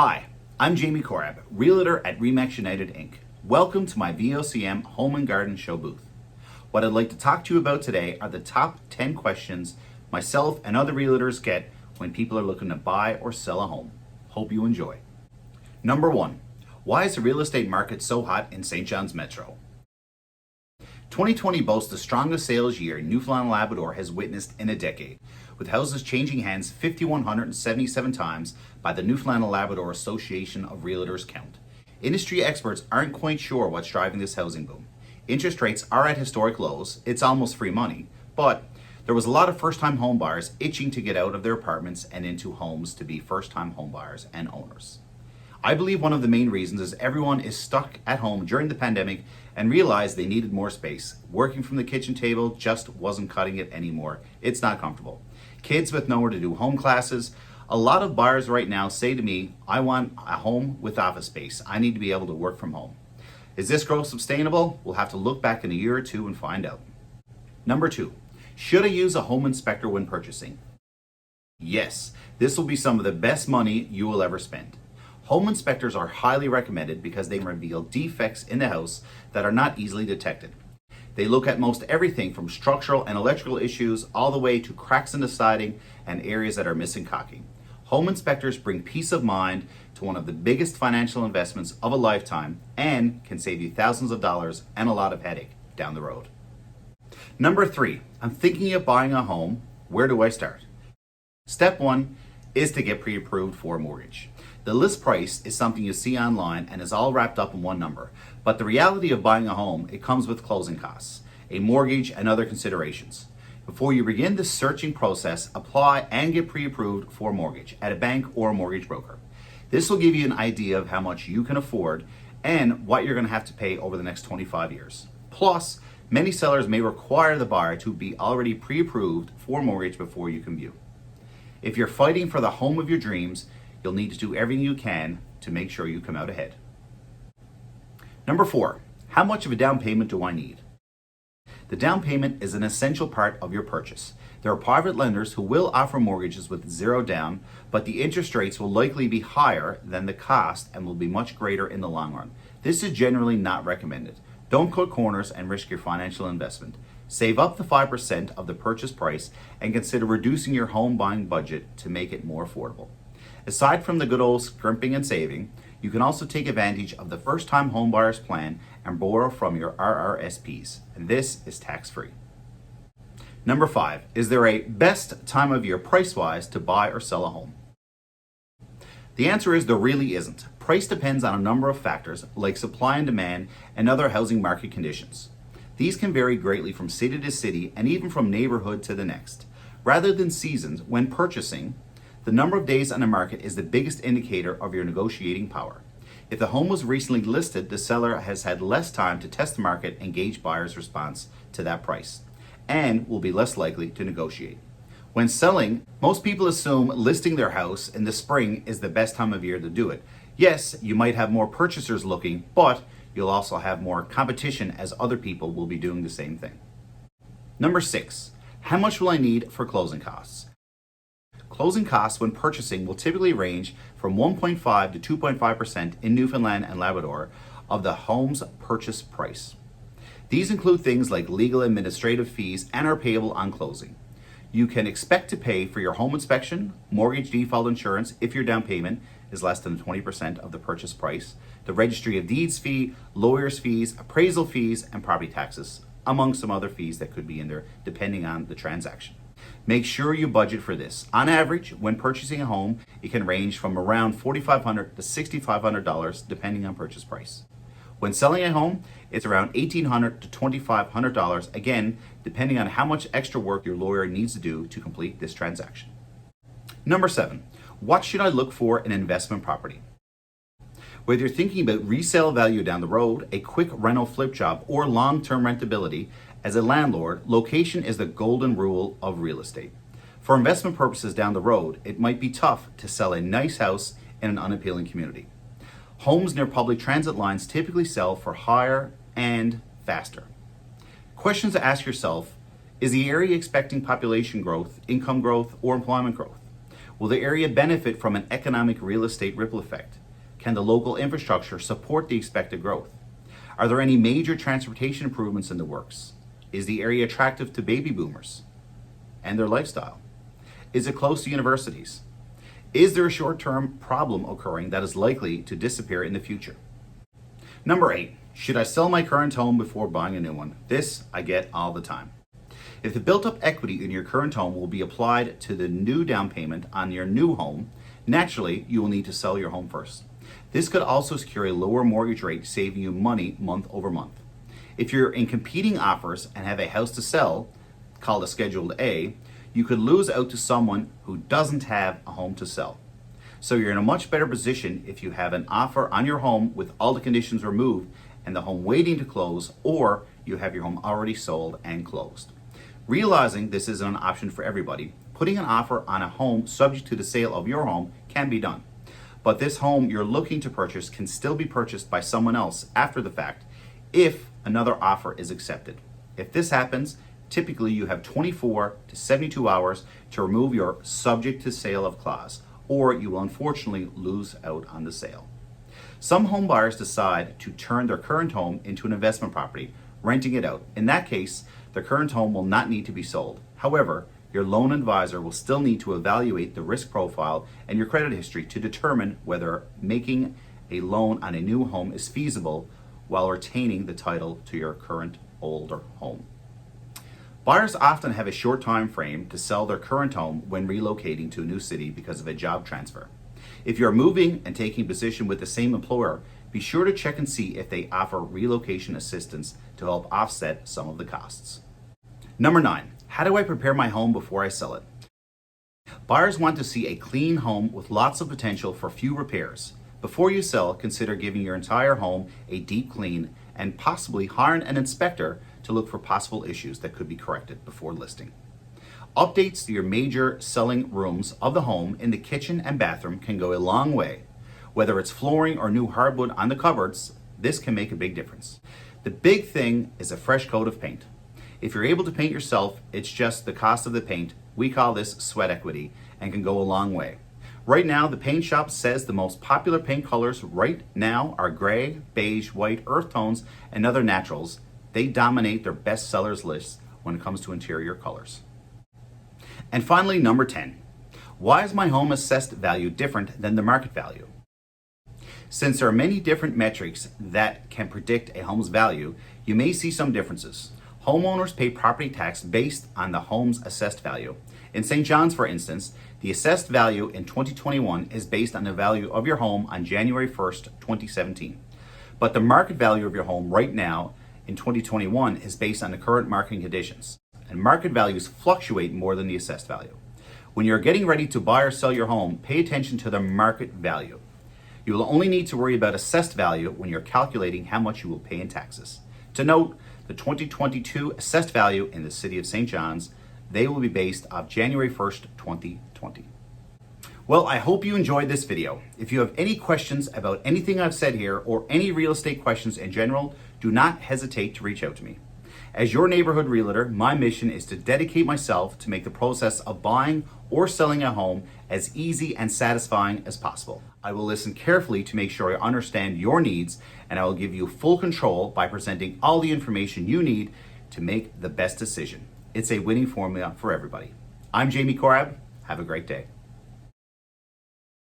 Hi, I'm Jamie Korab, Realtor at RE/MAX United Inc. Welcome to my VOCM Home and Garden Show booth. What I'd like to talk to you about today are the top 10 questions myself and other realtors get when people are looking to buy or sell a home. Hope you enjoy. Number 1, why is the real estate market so hot in St. John's Metro? 2020 boasts the strongest sales year Newfoundland and Labrador has witnessed in a decade, with houses changing hands 5,177 times by the Newfoundland and Labrador Association of Realtors count. Industry experts aren't quite sure what's driving this housing boom. Interest rates are at historic lows, it's almost free money, but there was a lot of first-time home buyers itching to get out of their apartments and into homes to be first-time home buyers and owners. I believe one of the main reasons is everyone is stuck at home during the pandemic and realized they needed more space. Working from the kitchen table just wasn't cutting it anymore. It's not comfortable. Kids with nowhere to do home classes. A lot of buyers right now say to me, I want a home with office space. I need to be able to work from home. Is this growth sustainable? We'll have to look back in a year or two and find out. Number 2, should I use a home inspector when purchasing? Yes, this will be some of the best money you will ever spend. Home inspectors are highly recommended because they reveal defects in the house that are not easily detected. They look at most everything from structural and electrical issues all the way to cracks in the siding and areas that are missing caulking. Home inspectors bring peace of mind to one of the biggest financial investments of a lifetime and can save you thousands of dollars and a lot of headache down the road. Number 3, I'm thinking of buying a home. Where do I start? Step 1 is to get pre-approved for a mortgage. The list price is something you see online and is all wrapped up in one number. But the reality of buying a home, it comes with closing costs, a mortgage, and other considerations. Before you begin this searching process, apply and get pre-approved for a mortgage at a bank or a mortgage broker. This will give you an idea of how much you can afford and what you're going to have to pay over the next 25 years. Plus, many sellers may require the buyer to be already pre-approved for a mortgage before you can view. If you're fighting for the home of your dreams, you'll need to do everything you can to make sure you come out ahead. Number 4, how much of a down payment do I need? The down payment is an essential part of your purchase. There are private lenders who will offer mortgages with zero down, but the interest rates will likely be higher than the cost and will be much greater in the long run. This is generally not recommended. Don't cut corners and risk your financial investment. Save up to 5% of the purchase price and consider reducing your home buying budget to make it more affordable. Aside from the good old scrimping and saving, you can also take advantage of the first-time home buyers plan and borrow from your RRSPs, and this is tax-free. Number 5, is there a best time of year price-wise to buy or sell a home? The answer is there really isn't. Price depends on a number of factors like supply and demand and other housing market conditions. These can vary greatly from city to city and even from neighborhood to the next. Rather than seasons, when purchasing, the number of days on the market is the biggest indicator of your negotiating power. If the home was recently listed, the seller has had less time to test the market and gauge buyers' response to that price, and will be less likely to negotiate. When selling, most people assume listing their house in the spring is the best time of year to do it. Yes, you might have more purchasers looking, but you'll also have more competition as other people will be doing the same thing. Number 6, how much will I need for closing costs? Closing costs when purchasing will typically range from 1.5 to 2.5% in Newfoundland and Labrador of the home's purchase price. These include things like legal administrative fees and are payable on closing. You can expect to pay for your home inspection, mortgage default insurance if your down payment is less than 20% of the purchase price, the registry of deeds fee, lawyer's fees, appraisal fees, and property taxes, among some other fees that could be in there depending on the transaction. Make sure you budget for this. On average, when purchasing a home, it can range from around $4,500 to $6,500 depending on purchase price. When selling a home, it's around $1,800 to $2,500, again, depending on how much extra work your lawyer needs to do to complete this transaction. Number 7, what should I look for in an investment property? Whether you're thinking about resale value down the road, a quick rental flip job, or long-term rentability, as a landlord, location is the golden rule of real estate. For investment purposes down the road, it might be tough to sell a nice house in an unappealing community. Homes near public transit lines typically sell for higher and faster. Questions to ask yourself, is the area expecting population growth, income growth, or employment growth? Will the area benefit from an economic real estate ripple effect? Can the local infrastructure support the expected growth? Are there any major transportation improvements in the works? Is the area attractive to baby boomers and their lifestyle? Is it close to universities? Is there a short-term problem occurring that is likely to disappear in the future? Number 8, should I sell my current home before buying a new one? This I get all the time. If the built-up equity in your current home will be applied to the new down payment on your new home, naturally you will need to sell your home first. This could also secure a lower mortgage rate, saving you money month over month. If you're in competing offers and have a house to sell, called a Schedule A, you could lose out to someone who doesn't have a home to sell. So you're in a much better position if you have an offer on your home with all the conditions removed and the home waiting to close, or you have your home already sold and closed. Realizing this isn't an option for everybody, putting an offer on a home subject to the sale of your home can be done. But this home you're looking to purchase can still be purchased by someone else after the fact if another offer is accepted. If this happens, typically you have 24 to 72 hours to remove your subject to sale of clause, or you will unfortunately lose out on the sale. Some home buyers decide to turn their current home into an investment property, renting it out. In that case, the current home will not need to be sold. However, your loan advisor will still need to evaluate the risk profile and your credit history to determine whether making a loan on a new home is feasible while retaining the title to your current older home. Buyers often have a short time frame to sell their current home when relocating to a new city because of a job transfer. If you're moving and taking position with the same employer, be sure to check and see if they offer relocation assistance to help offset some of the costs. Number 9, how do I prepare my home before I sell it? Buyers want to see a clean home with lots of potential for few repairs. Before you sell, consider giving your entire home a deep clean and possibly hiring an inspector to look for possible issues that could be corrected before listing. Updates to your major selling rooms of the home in the kitchen and bathroom can go a long way. Whether it's flooring or new hardwood on the cupboards, this can make a big difference. The big thing is a fresh coat of paint. If you're able to paint yourself, it's just the cost of the paint. We call this sweat equity and can go a long way. Right now, the paint shop says the most popular paint colors right now are gray, beige, white, earth tones, and other naturals. They dominate their best sellers lists when it comes to interior colors. And finally, number 10. Why is my home assessed value different than the market value? Since there are many different metrics that can predict a home's value, you may see some differences. Homeowners pay property tax based on the home's assessed value. In St. John's, for instance, the assessed value in 2021 is based on the value of your home on January 1st, 2017. But the market value of your home right now in 2021 is based on the current market conditions. And market values fluctuate more than the assessed value. When you're getting ready to buy or sell your home, pay attention to the market value. You will only need to worry about assessed value when you're calculating how much you will pay in taxes. To note, the 2022 assessed value in the city of St. John's, they will be based off January 1st, 2020. Well, I hope you enjoyed this video. If you have any questions about anything I've said here or any real estate questions in general, do not hesitate to reach out to me. As your neighborhood realtor, my mission is to dedicate myself to make the process of buying or selling a home as easy and satisfying as possible. I will listen carefully to make sure I understand your needs, and I will give you full control by presenting all the information you need to make the best decision. It's a winning formula for everybody. I'm Jamie Korab. Have a great day.